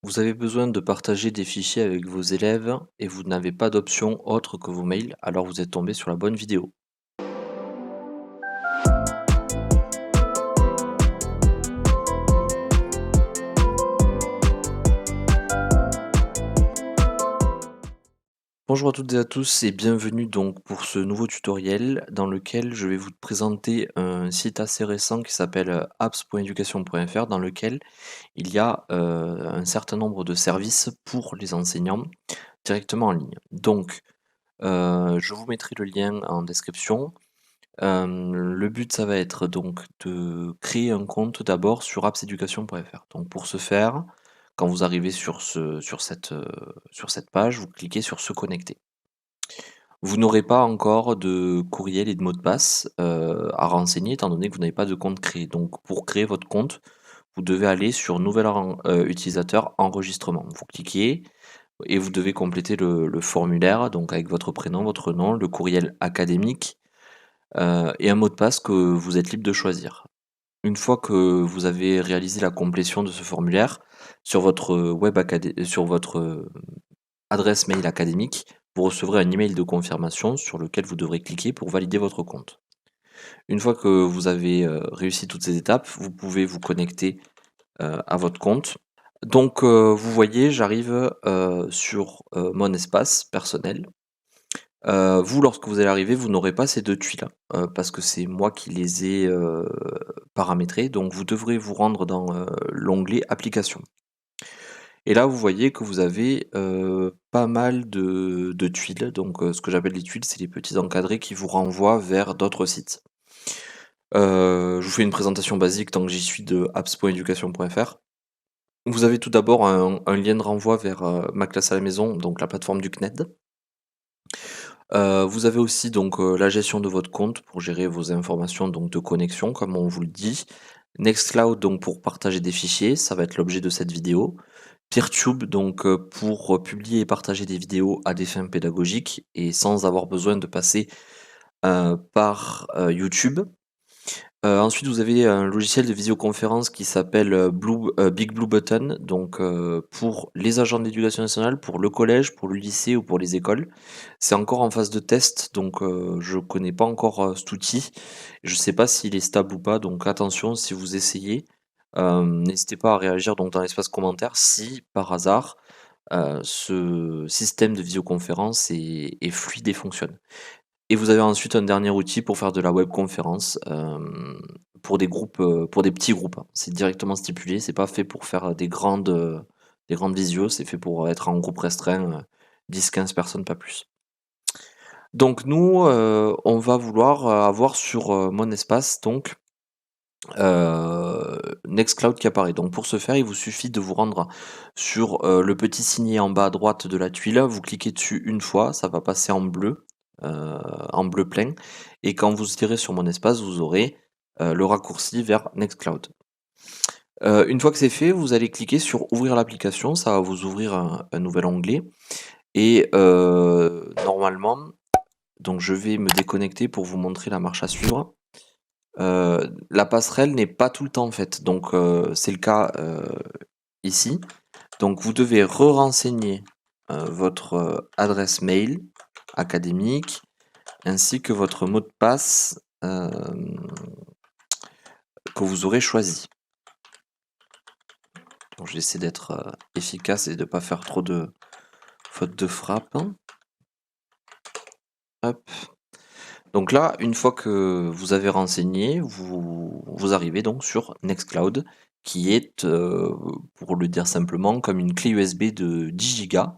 Vous avez besoin de partager des fichiers avec vos élèves et vous n'avez pas d'option autre que vos mails, alors vous êtes tombé sur la bonne vidéo. Bonjour à toutes et à tous et bienvenue donc pour ce nouveau tutoriel dans lequel je vais vous présenter un site assez récent qui s'appelle apps.education.fr dans lequel il y a un certain nombre de services pour les enseignants directement en ligne. Donc, je vous mettrai le lien en description. Le but, ça va être donc de créer un compte d'abord sur appseducation.fr. Donc pour ce faire, quand vous arrivez sur cette page, vous cliquez sur «Se connecter». Vous n'aurez pas encore de courriel et de mot de passe, à renseigner étant donné que vous n'avez pas de compte créé. Donc pour créer votre compte, vous devez aller sur «Utilisateur enregistrement». Vous cliquez et vous devez compléter le formulaire, donc avec votre prénom, votre nom, le courriel académique, et un mot de passe que vous êtes libre de choisir. Une fois que vous avez réalisé la complétion de ce formulaire, sur votre, sur votre, adresse mail académique, vous recevrez un email de confirmation sur lequel vous devrez cliquer pour valider votre compte. Une fois que vous avez, réussi toutes ces étapes, vous pouvez vous connecter, à votre compte. Donc, vous voyez, j'arrive, sur, mon espace personnel. Vous, lorsque vous allez arriver, vous n'aurez pas ces 2 tuiles, parce que c'est moi qui les ai, paramétrées, donc vous devrez vous rendre dans, l'onglet applications et là, vous voyez que vous avez, pas mal de tuiles, donc ce que j'appelle les tuiles, c'est les petits encadrés qui vous renvoient vers d'autres sites. Je vous fais une présentation basique tant que j'y suis de apps.education.fr. Vous avez tout d'abord un lien de renvoi vers, Ma classe à la maison, donc la plateforme du CNED. Vous avez aussi donc, la gestion de votre compte pour gérer vos informations donc de connexion comme on vous le dit. Nextcloud donc pour partager des fichiers, ça va être l'objet de cette vidéo. Peertube donc, pour, publier et partager des vidéos à des fins pédagogiques et sans avoir besoin de passer, par, YouTube. Ensuite, vous avez un logiciel de visioconférence qui s'appelle, Big Blue Button, donc pour les agents de l'éducation nationale, pour le collège, pour le lycée ou pour les écoles. C'est encore en phase de test, donc je connais pas encore, cet outil. Je sais pas s'il est stable ou pas, donc attention si vous essayez, n'hésitez pas à réagir donc dans l'espace commentaire si, par hasard, ce système de visioconférence est fluide et fonctionne. Et vous avez ensuite un dernier outil pour faire de la webconférence, pour des groupes, pour des petits groupes, hein. C'est directement stipulé, c'est pas fait pour faire, des grandes visios, c'est fait pour être en groupe restreint, 10-15 personnes, pas plus. Donc nous, on va vouloir, avoir sur, mon espace donc, Nextcloud qui apparaît. Donc pour ce faire, il vous suffit de vous rendre sur, le petit signet en bas à droite de la tuile, vous cliquez dessus une fois, ça va passer en bleu plein et quand vous irez sur mon espace, vous aurez, le raccourci vers Nextcloud. Une fois que c'est fait, vous allez cliquer sur «Ouvrir l'application», ça va vous ouvrir un nouvel onglet et normalement donc je vais me déconnecter pour vous montrer la marche à suivre. La passerelle n'est pas tout le temps faite, donc c'est le cas, ici. Donc vous devez re-renseigner, votre, adresse mail académique ainsi que votre mot de passe, que vous aurez choisi. Donc je vais essayer d'être, efficace et de ne pas faire trop de fautes de frappe. Hop. Donc là, une fois que vous avez renseigné, vous arrivez donc sur Nextcloud qui est, pour le dire simplement, comme une clé USB de 10 gigas,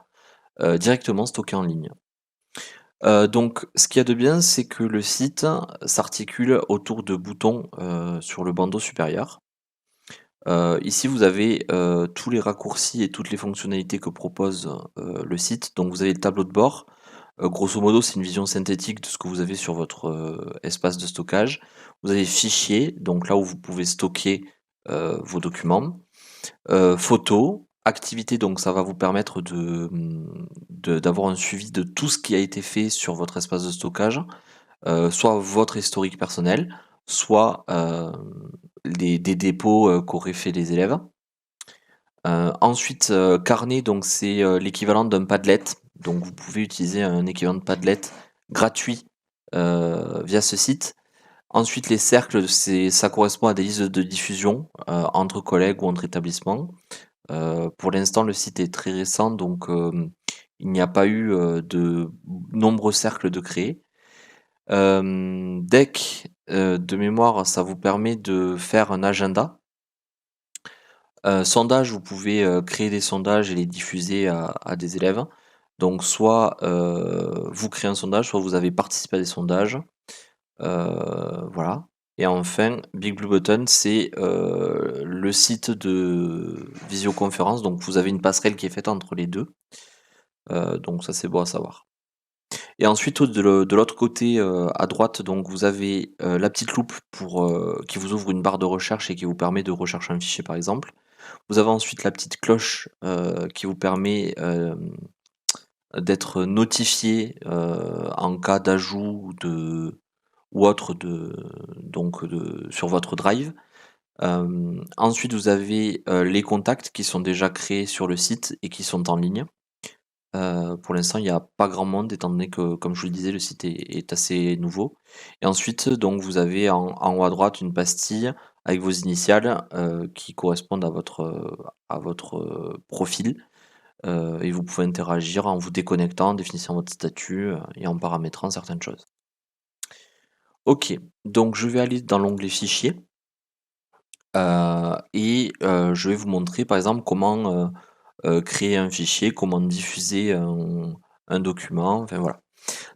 directement stockée en ligne. Donc ce qu'il y a de bien, c'est que le site s'articule autour de boutons, sur le bandeau supérieur. Ici vous avez, tous les raccourcis et toutes les fonctionnalités que propose, le site. Donc vous avez le tableau de bord. Grosso modo, c'est une vision synthétique de ce que vous avez sur votre, espace de stockage. Vous avez fichiers, donc là où vous pouvez stocker, vos documents. Photos, activités, donc ça va vous permettre d'avoir un suivi de tout ce qui a été fait sur votre espace de stockage, soit votre historique personnel, soit, des dépôts, qu'auraient fait les élèves. Ensuite, carnet, donc c'est l'équivalent d'un Padlet. Donc vous pouvez utiliser un équivalent de Padlet gratuit via ce site. Ensuite, les cercles, ça correspond à des listes de diffusion entre collègues ou entre établissements. Pour l'instant, le site est très récent, donc il n'y a pas eu de nombreux cercles de créer. Deck, de mémoire, ça vous permet de faire un agenda. Sondage, vous pouvez créer des sondages et les diffuser à des élèves. Donc soit vous créez un sondage, soit vous avez participé à des sondages. Voilà. Et enfin, Big Blue Button, c'est le site de visioconférence. Donc vous avez une passerelle qui est faite entre les deux. Donc ça c'est bon à savoir. Et ensuite de l'autre côté à droite, donc vous avez la petite loupe qui vous ouvre une barre de recherche et qui vous permet de rechercher un fichier par exemple. Vous avez ensuite la petite cloche qui vous permet d'être notifié en cas d'ajout ou autre sur votre drive. Ensuite, vous avez les contacts qui sont déjà créés sur le site et qui sont en ligne. Pour l'instant, il n'y a pas grand monde étant donné que, comme je vous le disais, le site est assez nouveau. Et ensuite, donc, vous avez en haut à droite une pastille avec vos initiales qui correspondent à votre profil. Et vous pouvez interagir en vous déconnectant, en définissant votre statut et en paramétrant certaines choses. Ok, donc je vais aller dans l'onglet fichier et je vais vous montrer par exemple comment créer un fichier, comment diffuser un document, enfin voilà.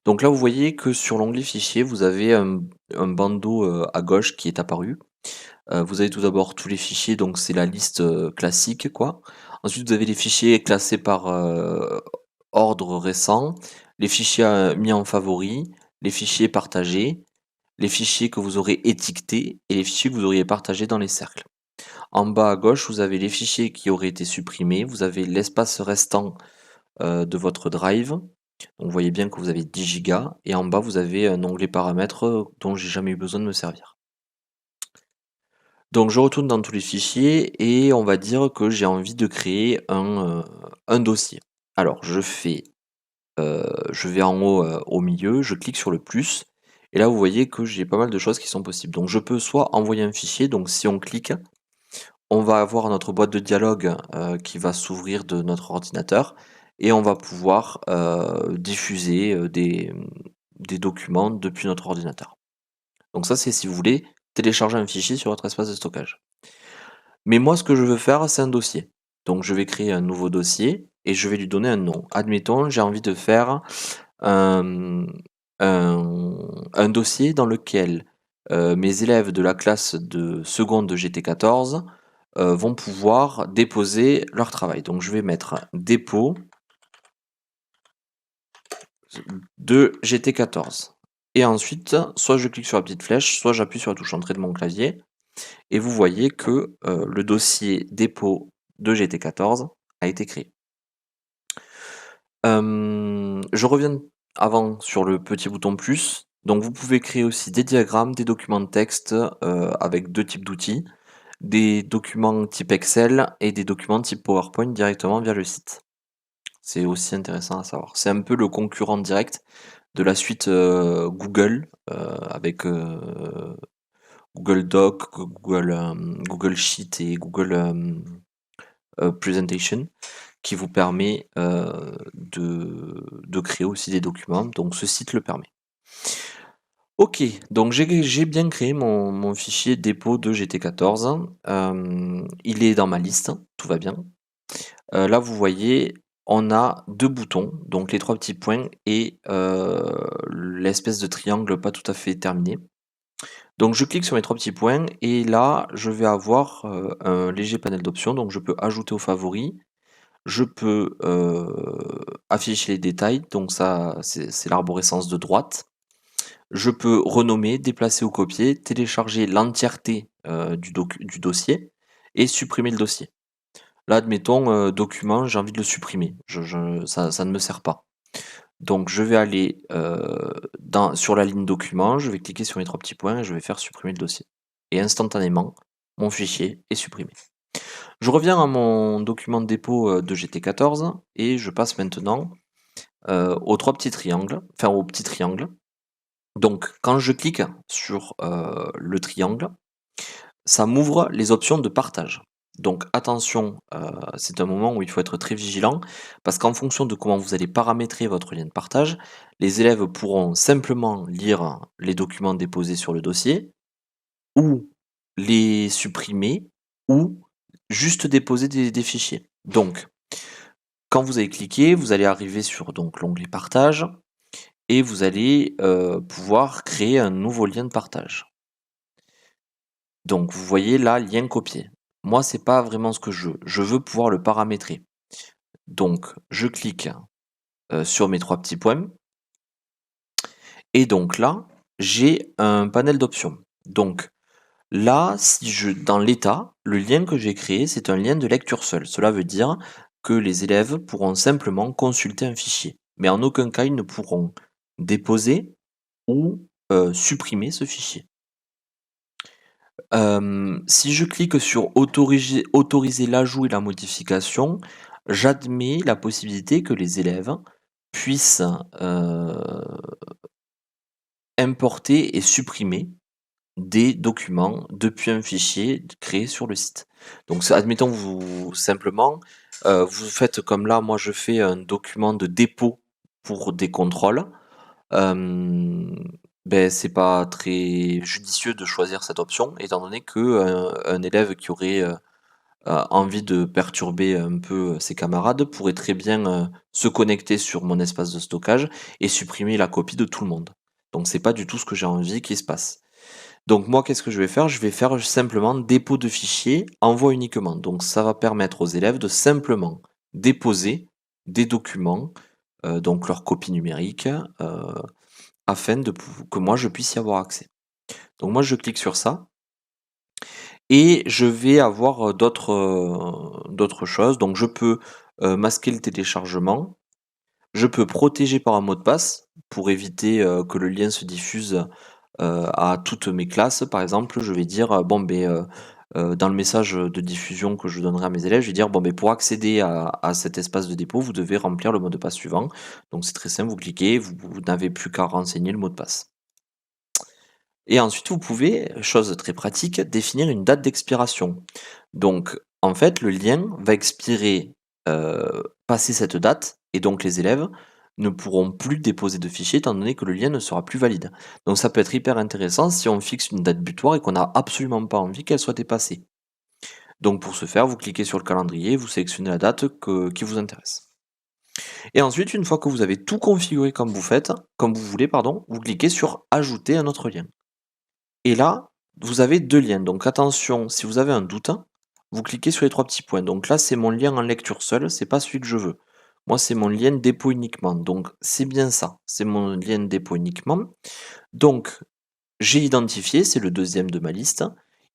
Donc là, vous voyez que sur l'onglet fichier, vous avez un bandeau à gauche qui est apparu. Vous avez tout d'abord tous les fichiers, donc c'est la liste classique, quoi. Ensuite, vous avez les fichiers classés par ordre récent, les fichiers mis en favori, les fichiers partagés, les fichiers que vous aurez étiquetés et les fichiers que vous auriez partagés dans les cercles. En bas à gauche, vous avez les fichiers qui auraient été supprimés, vous avez l'espace restant de votre drive. Donc vous voyez bien que vous avez 10 gigas et en bas vous avez un onglet paramètres dont j'ai jamais eu besoin de me servir. Donc je retourne dans tous les fichiers et on va dire que j'ai envie de créer un dossier. Alors je vais en haut au milieu, je clique sur le plus et là vous voyez que j'ai pas mal de choses qui sont possibles. Donc je peux soit envoyer un fichier, donc si on clique, on va avoir notre boîte de dialogue qui va s'ouvrir de notre ordinateur et on va pouvoir diffuser des documents depuis notre ordinateur. Donc ça c'est si vous voulez télécharger un fichier sur votre espace de stockage. Mais moi ce que je veux faire c'est un dossier. Donc je vais créer un nouveau dossier et je vais lui donner un nom. Admettons j'ai envie de faire un, un dossier dans lequel mes élèves de la classe de seconde de GT14 vont pouvoir déposer leur travail. Donc je vais mettre dépôt de GT14. Et ensuite, soit je clique sur la petite flèche, soit j'appuie sur la touche entrée de mon clavier. Et vous voyez que le dossier dépôt de GT14 a été créé. Je reviens avant sur le petit bouton plus. Donc vous pouvez créer aussi des diagrammes, des documents de texte avec deux types d'outils, des documents type Excel et des documents type PowerPoint directement via le site. C'est aussi intéressant à savoir. C'est un peu le concurrent direct de la suite Google avec Google Doc, Google Sheet et Google Presentation qui vous permet de créer aussi des documents. Donc ce site le permet. Ok, donc j'ai bien créé mon fichier dépôt de GT14. Il est dans ma liste, tout va bien. Là, vous voyez, on a deux boutons, donc les trois petits points et l'espèce de triangle pas tout à fait terminé. Donc je clique sur mes trois petits points et là, je vais avoir un léger panel d'options. Donc je peux ajouter aux favoris, je peux afficher les détails, donc ça c'est l'arborescence de droite. Je peux renommer, déplacer ou copier, télécharger l'entièreté du dossier et supprimer le dossier. Là, admettons, document, j'ai envie de le supprimer. Ça ne me sert pas. Donc je vais aller sur la ligne document, je vais cliquer sur mes trois petits points et je vais faire supprimer le dossier. Et instantanément, mon fichier est supprimé. Je reviens à mon document de dépôt de GT14 et je passe maintenant aux 3 petits triangles, enfin au petit triangle. Donc quand je clique sur le triangle, ça m'ouvre les options de partage. Donc attention, c'est un moment où il faut être très vigilant parce qu'en fonction de comment vous allez paramétrer votre lien de partage, les élèves pourront simplement lire les documents déposés sur le dossier ou les supprimer ou juste déposer des fichiers. Donc quand vous allez cliquer, vous allez arriver sur donc l'onglet partage et vous allez pouvoir créer un nouveau lien de partage. Donc vous voyez là, lien copié. Moi, c'est pas vraiment ce que je veux. Je veux pouvoir le paramétrer. Donc je clique sur mes 3 petits points et donc là, j'ai un panel d'options. Donc là, si je dans l'état, le lien que j'ai créé, c'est un lien de lecture seule. Cela veut dire que les élèves pourront simplement consulter un fichier, mais en aucun cas ils ne pourront déposer ou supprimer ce fichier. Si je clique sur autoriser l'ajout et la modification, j'admets la possibilité que les élèves puissent, importer et supprimer des documents depuis un fichier créé sur le site. Donc admettons vous simplement, vous faites comme là, moi je fais un document de dépôt pour des contrôles. Hem, c'est pas très judicieux de choisir cette option étant donné que, un élève qui aurait, envie de perturber un peu ses camarades pourrait très bien, se connecter sur mon espace de stockage et supprimer la copie de tout le monde. Donc c'est pas du tout ce que j'ai envie qu'il se passe. Donc moi, qu'est-ce que je vais faire? Je vais faire simplement dépôt de fichiers, envoi uniquement. Donc ça va permettre aux élèves de simplement déposer des documents, donc leur copie numérique, afin que moi je puisse y avoir accès. Donc moi je clique sur ça et je vais avoir, d'autres choses. Donc je peux, masquer le téléchargement, je peux protéger par un mot de passe pour éviter, que le lien se diffuse, à toutes mes classes. Par exemple, je vais dire, dans le message de diffusion que je donnerai à mes élèves, je vais dire: «Bon, pour accéder à cet espace de dépôt, vous devez remplir le mot de passe suivant». Donc c'est très simple, vous cliquez, vous n'avez plus qu'à renseigner le mot de passe. Et ensuite, vous pouvez, chose très pratique, définir une date d'expiration. Donc, en fait, le lien va expirer, passé cette date et donc les élèves ne pourront plus déposer de fichier étant donné que le lien ne sera plus valide. Donc ça peut être hyper intéressant si on fixe une date butoir et qu'on n'a absolument pas envie qu'elle soit dépassée. Donc pour ce faire, vous cliquez sur le calendrier, vous sélectionnez la date qui vous intéresse. Et ensuite, une fois que vous avez tout configuré comme vous voulez, pardon, vous cliquez sur ajouter un autre lien. Et là, vous avez 2 liens, donc attention, si vous avez un doute, vous cliquez sur les 3 petits points. Donc là, c'est mon lien en lecture seule, c'est pas celui que je veux. Moi, c'est mon lien dépôt uniquement, donc c'est bien ça, c'est mon lien dépôt uniquement. Donc j'ai identifié, c'est le deuxième de ma liste.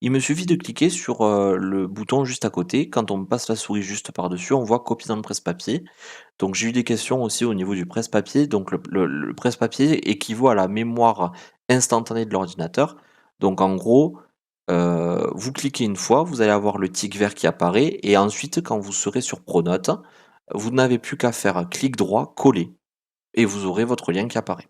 Il me suffit de cliquer sur, le bouton juste à côté. Quand on passe la souris juste par-dessus, on voit copier dans le presse-papier. Donc j'ai eu des questions aussi au niveau du presse-papier. Donc le presse-papier équivaut à la mémoire instantanée de l'ordinateur. Donc en gros, vous cliquez une fois, vous allez avoir le tic vert qui apparaît et ensuite quand vous serez sur Pronote, vous n'avez plus qu'à faire clic droit, coller et vous aurez votre lien qui apparaît.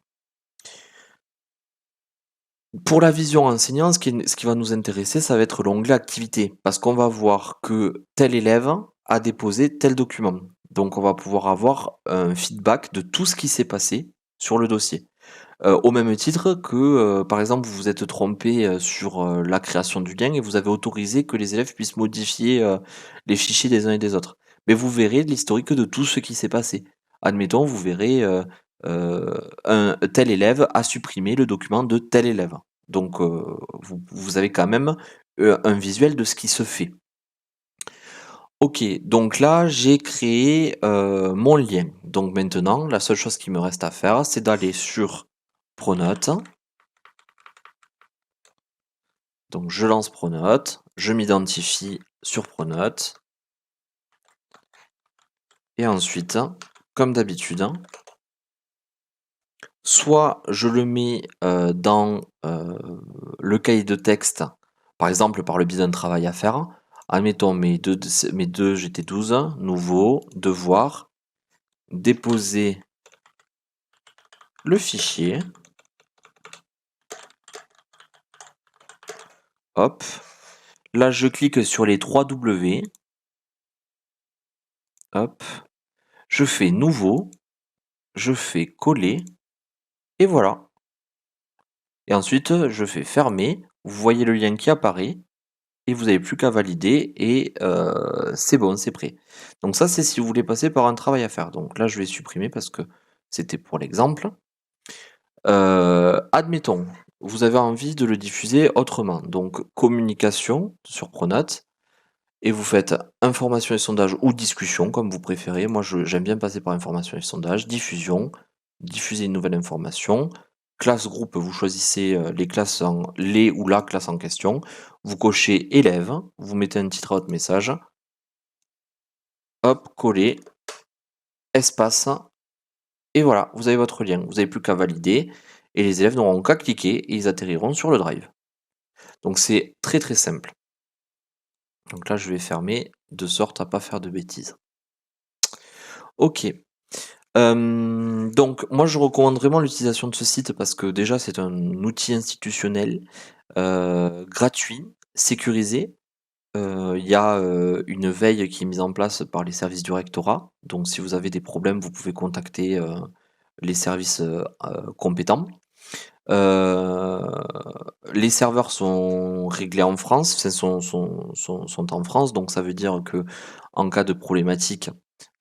Pour la vision enseignant, ce qui va nous intéresser, ça va être l'onglet activité, parce qu'on va voir que tel élève a déposé tel document. Donc on va pouvoir avoir un feedback de tout ce qui s'est passé sur le dossier. Au même titre que, par exemple, vous vous êtes trompé, sur, la création du lien et vous avez autorisé que les élèves puissent modifier, les fichiers des uns et des autres. Mais vous verrez l'historique de tout ce qui s'est passé. Admettons, vous verrez, un tel élève a supprimé le document de tel élève. Donc, vous avez quand même, un visuel de ce qui se fait. OK, donc là, j'ai créé, mon lien. Donc maintenant, la seule chose qui me reste à faire, c'est d'aller sur Pronote. Donc je lance Pronote, je m'identifie sur Pronote et ensuite, comme d'habitude, soit je le mets, dans, le cahier de texte, par exemple par le biais d'un travail à faire. Admettons mes deux GT12, nouveau, devoir, déposer le fichier. Hop. Là, je clique sur les 3 W. Hop. Je fais nouveau. Je fais coller. Et voilà. Et ensuite, je fais fermer. Vous voyez le lien qui apparaît. Et vous n'avez plus qu'à valider. Et c'est bon, c'est prêt. Donc ça, c'est si vous voulez passer par un travail à faire. Donc là, je vais supprimer parce que c'était pour l'exemple. Admettons, vous avez envie de le diffuser autrement. Donc communication sur Pronote. Et vous faites information et sondage ou discussion, comme vous préférez. Moi, j'aime bien passer par information et sondage. Diffusion, diffuser une nouvelle information. Classe groupe, vous choisissez les ou la classe en question. Vous cochez élève, vous mettez un titre à votre message. Hop, coller, espace. Et voilà, vous avez votre lien. Vous n'avez plus qu'à valider. Et les élèves n'auront qu'à cliquer et ils atterriront sur le drive. Donc c'est très très simple. Donc là, je vais fermer de sorte à pas faire de bêtises. Ok. Donc moi je recommande vraiment l'utilisation de ce site parce que déjà c'est un outil institutionnel, gratuit, sécurisé. Il y a, une veille qui est mise en place par les services du rectorat. Donc si vous avez des problèmes, vous pouvez contacter, les services, compétents. Heu, les serveurs sont réglés en France, enfin sont en France, donc ça veut dire que en cas de problématique,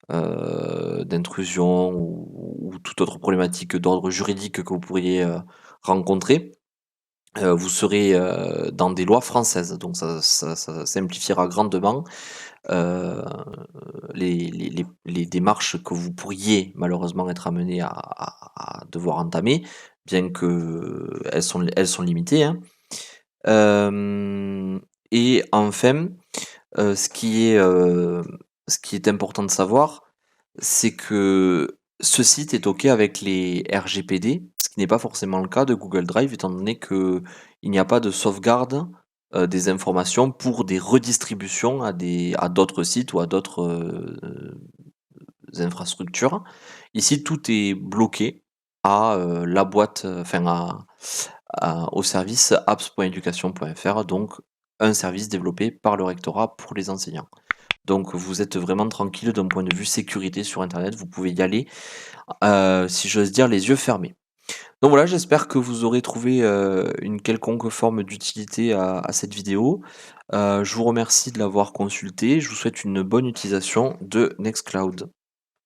d'intrusion ou toute autre problématique d'ordre juridique que vous pourriez, rencontrer, vous serez, dans des lois françaises. Donc ça simplifiera grandement, heu, les démarches que vous pourriez malheureusement être amenés à devoir entamer, bien qu'elles sont limitées, hein. Hem et enfin, Heu, ce qui est, heu, ce qui est important de savoir, c'est que ce site est OK avec les RGPD, ce qui n'est pas forcément le cas de Google Drive étant donné qu'il n'y a pas de sauvegarde, des informations pour des redistributions à d'autres sites ou à d'autres, infrastructures. Ici, tout est bloqué à, la boîte, enfin au service apps.education.fr, donc un service développé par le rectorat pour les enseignants. Donc vous êtes vraiment tranquille d'un point de vue sécurité sur internet, vous pouvez y aller, si j'ose dire, les yeux fermés. Donc voilà, j'espère que vous aurez trouvé, une quelconque forme d'utilité à cette vidéo. Je vous remercie de l'avoir consultée, je vous souhaite une bonne utilisation de Nextcloud.